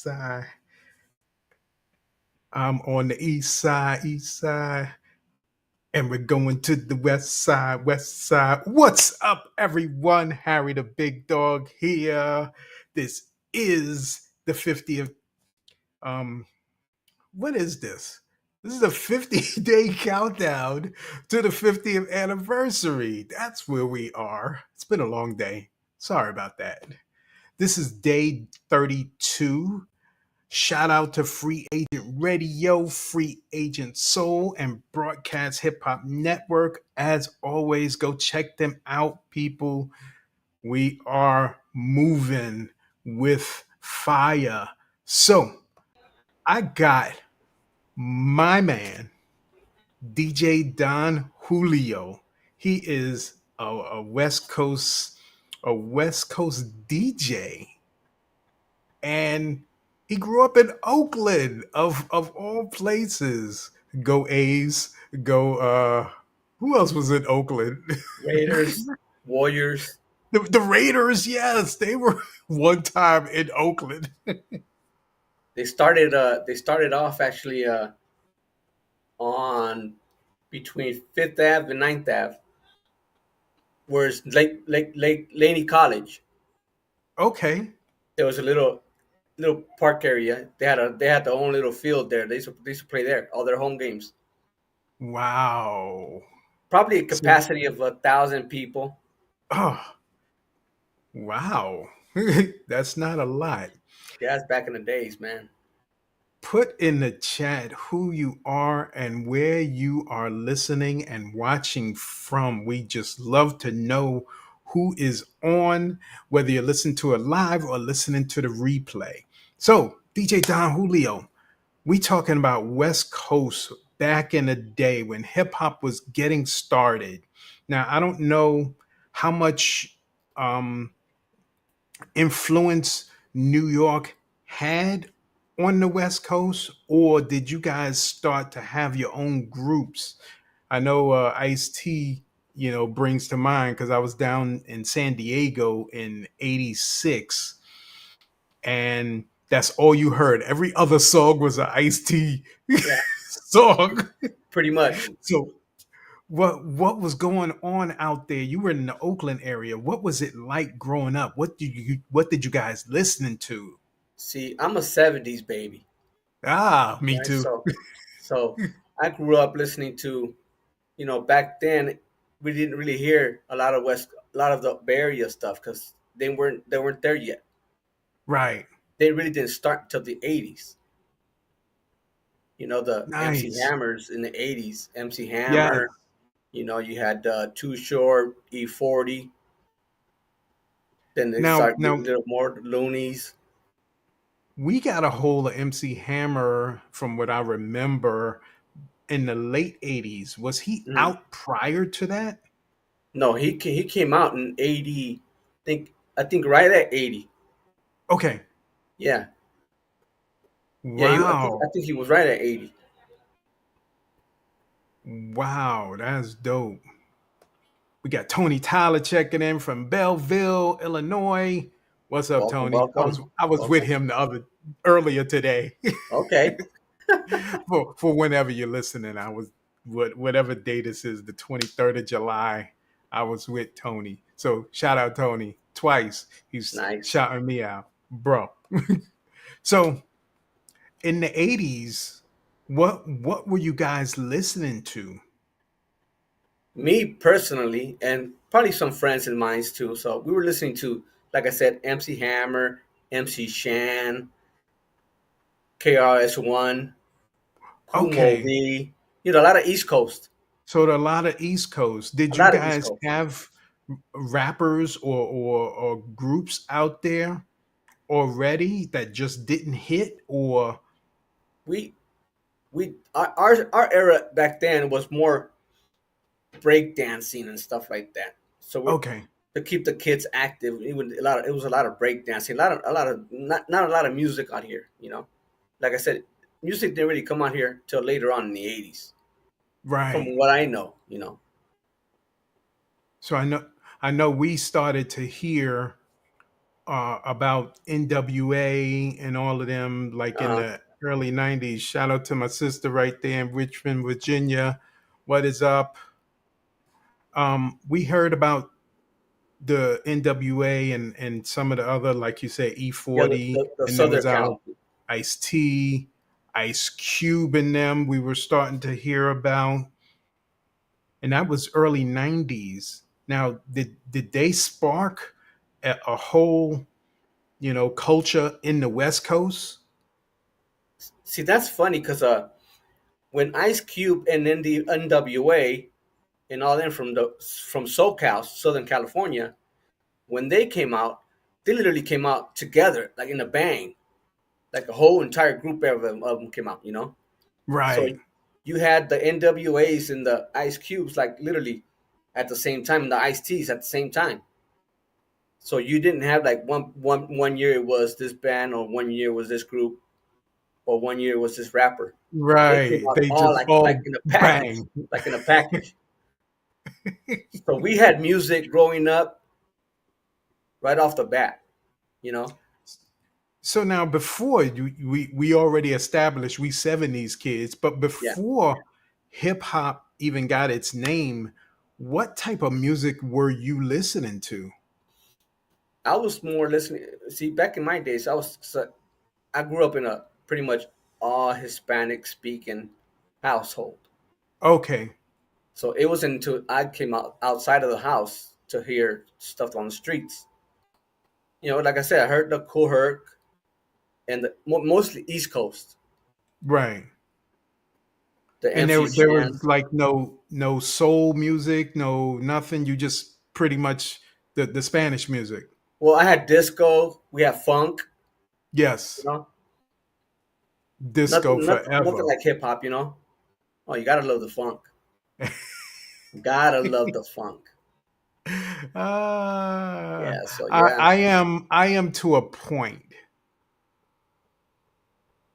Side. I'm on the east side, and we're going to the west side, west side. What's up, everyone? Harry the Big Dog here. This is the 50th. Um, what is this? This is the 50-day countdown to the 50th anniversary. That's where we are. It's been a long day. Sorry about that. This is day 32. Shout out to Free Agent Radio, Free Agent Soul, and Broadcast Hip Hop Network. As always, go check them out, people. We are moving with fire. So, I got my man, DJ Don Julio. He is a West Coast DJ, and he grew up in Oakland, of all places. Go A's, go who else was in Oakland? Raiders, Warriors. The Raiders, yes, they were one time in Oakland. They started off actually on between Fifth Ave and Ninth Ave, where it's Lake Laney College. Okay. There was a little park area. They had their own little field there. They used to play there all their home games. Wow. Probably a So, capacity of 1,000 people. oh, wow. That's not a lot. Yeah, it's back in the days, man. Put in the chat who you are and where you are listening and watching from. We just love to know who is on, whether you're listening to it live or listening to the replay. So, DJ Don Julio, we talking about West Coast back in the day when hip hop was getting started. Now, I don't know how much um, influence New York had on the West Coast, or did you guys start to have your own groups? I know Ice T, brings to mind because I was down in San Diego in '86, and that's all you heard. Every other song was an Ice T Yeah, song. pretty much. So, what was going on out there? You were in the Oakland area. What was it like growing up? What did you guys listening to? See, I'm a '70s baby, Ah, me right? too. So I grew up listening to, back then we didn't really hear a lot of the Bay Area stuff because they weren't there yet. Right. They really didn't start until the '80s. The MC Nice. Hammers in the '80s. MC Yes. Hammer. You had Too Short, E40. Then they Now, start getting now a little more loonies. we got a hold of MC Hammer from what I remember in the late '80s. Was he Mhm. out prior to that? No, he came out in '80. I think right at '80. Okay. Yeah, yeah. I think Wow. I think he was right at '80. Wow, that's dope. We got Tony Tyler checking in from Belleville, Illinois. What's up, Welcome, Tony? I was welcome, I was with welcome. him the other earlier today. Okay. For whenever you're listening, I was whatever day this is, the 23rd of July. I was with Tony. So shout out Tony twice. He's Nice. shouting me out, bro. So in the '80s, what were you guys listening to? Me personally, and probably some friends of mine too. So we were listening to, like I said, MC Hammer, MC Shan, KRS-One, Cool Mo Okay, D. A lot of East Coast. so a lot of East Coast. A Did you lot of East guys Coast. have rappers or groups out there already that just didn't hit? Or We our era back then was more break dancing and stuff like that. So we're okay, to keep the kids active. It was a lot of break dancing, a lot of not a lot of music out here. Like I said, music didn't really come out here till later on in the '80s, from right. what I know. So I know we started to hear about NWA and all of them, like in Uh, the early '90s. Shout out to my sister right there in Richmond, Virginia. What is up? We heard about the NWA and some of the other, like you said, yeah, E40, the and there Southern was out Cal. Ice T, Ice Cube, and them. We were starting to hear about, and that was early '90s. Now, did they spark a whole culture in the West Coast? See, that's funny because when Ice Cube and then the NWA and all them from SoCal, Southern California, when they came out, they literally came out together, like in a bang, like a whole entire group of them came out. So Right, you had the NWAs and the Ice Cubes like literally at the same time, and the Ice T's at the same time. So you didn't have like one year it was this band, or one year was this group, or one year was this rapper. They came right. out They all just like all in a package, bang. like in a package. So we had music growing up right off the bat, you know. So now, before we already established we '70s kids, but Yeah, before hip hop even got its name, what type of music were you listening to? I was more listening. See, back in my days, I grew up in a pretty much all Hispanic speaking household. Okay, So it wasn't until I came out outside of the house to hear stuff on the streets. Like I said, I heard the Cool Herc and mostly East Coast, right. the And MC there was Shan. like no soul music, no nothing. You just pretty much the Spanish music. Well, I had disco. We had funk. You Yes, know, disco nothing forever. like hip hop. Oh, you gotta love the funk. Gotta love the funk. uh, Yeah. So yeah, I am to a point.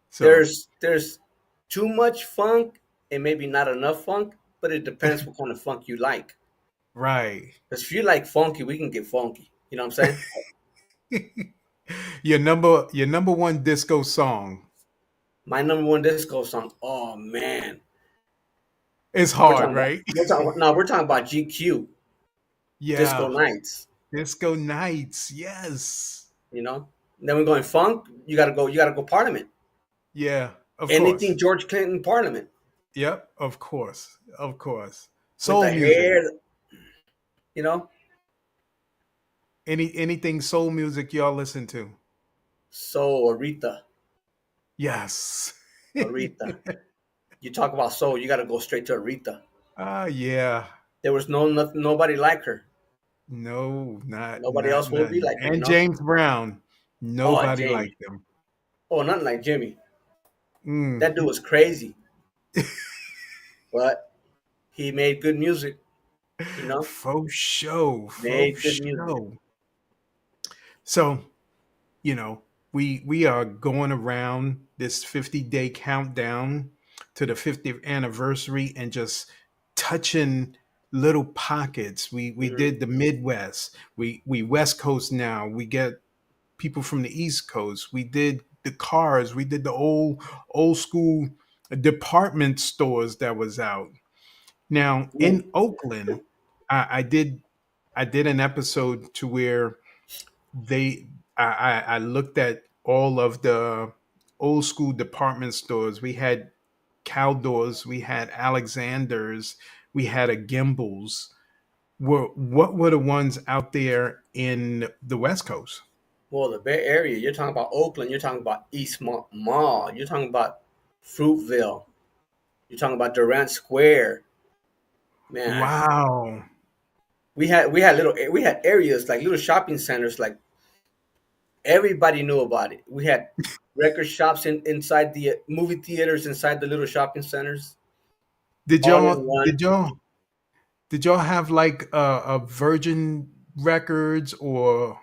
So there's too much funk and maybe not enough funk, but it depends what kind of funk you like. right. Because if you like funky, we can get funky. You know what I'm saying? Your number one disco song My number one disco song. Oh man, is we're hard, talking about right? we're talking about GQ Disco Yeah, Nights. disco nights. Yes. You know. Then we're going funk. You gotta go Parliament. Yeah, of course. Anything George Clinton Parliament Yep, of course. Of course. with Soul the music. hair. You know. Anything soul music y'all listen to? So Yes. Aretha. You talk about soul, you gotta go straight to Aretha. Yeah. There was nobody like her. No, not Nobody else will be none. like her. And James Brown, Oh, nobody Jamie. liked him. Oh, nothing like Jimmy. Mm. That dude was crazy, but he made good music. You know, Faux show, faux made good music. show. So, you know, we are going around this 50-day countdown to the 50th anniversary and just touching little pockets. We Hmm. did the Midwest. We West Coast now. We get people from the East Coast. We did the cars. We did the old school department stores that was out. Now Ooh. in Oakland, I did an episode to where they I looked at all of the old school department stores. We had Caldors, we had Alexander's, we had a Gimbals. What were the ones out there in the West Coast? Well, the Bay Area. You're talking about Oakland. You're talking about East Mall. You're talking about Fruitville. You're talking about Durant Square. Man, Wow. we had areas like little shopping centers. Like everybody knew about it. We had record shops inside the movie theaters, inside the little shopping centers, Did all in y'all one. did y'all did y'all have like a Virgin Records or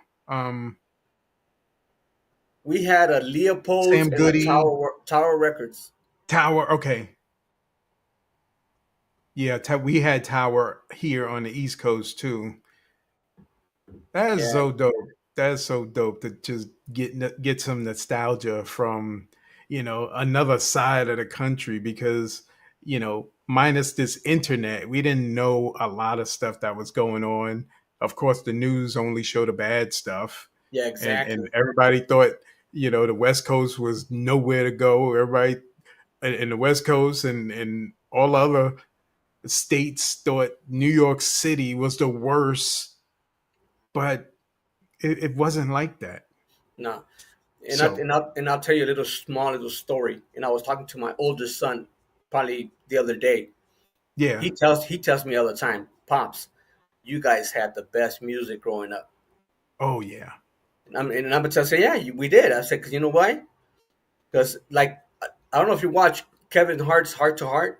We had a Leopold's Sam and a Goody Tower Records. Tower? Okay, yeah, we had Tower here on the East Coast too. That is Yeah, so dope. That's so dope to just get some nostalgia from, another side of the country, because, minus this internet, we didn't know a lot of stuff that was going on. Of course, the news only showed the bad stuff, Yeah, and exactly. everybody thought, the West Coast was nowhere to go. Everybody in the West Coast and all other states thought New York City was the worst, but it wasn't like that. No, So and I'll tell you a little small little story. And I was talking to my older son probably the other day. yeah. He tells me all the time, "Pops, you guys had the best music growing up." Oh yeah. And I'm gonna tell say, yeah, we did. I said, because you know why? Because like I don't know if you watch Kevin Hart's Heart to Heart.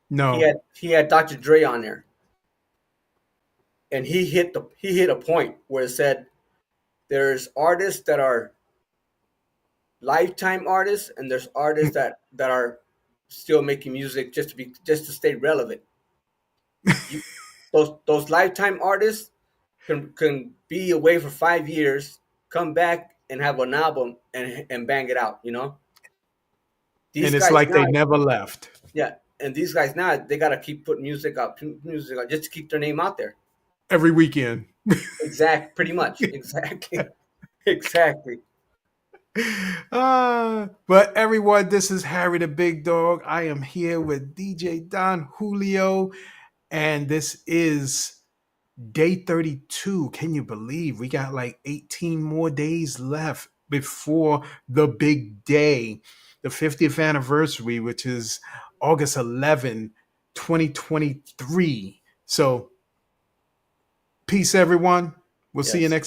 He No. had he had Dr. Dre on there, and he hit a point where it said there's artists that are lifetime artists, and there's artists that are still making music just to stay relevant. You, those lifetime artists can be away for 5 years, come back and have an album and bang it out. These And it's guys like now, they never left. yeah, and these guys now they gotta keep putting music out just to keep their name out there. Every weekend. Pretty much, exactly, exactly. But everyone, this is Harry the Big Dog. I am here with DJ Don Julio, and this is day 32. Can you believe we got like 18 more days left before the big day, the 50th anniversary, which is August 11, 2023. So, peace, everyone. We'll see you Yes. next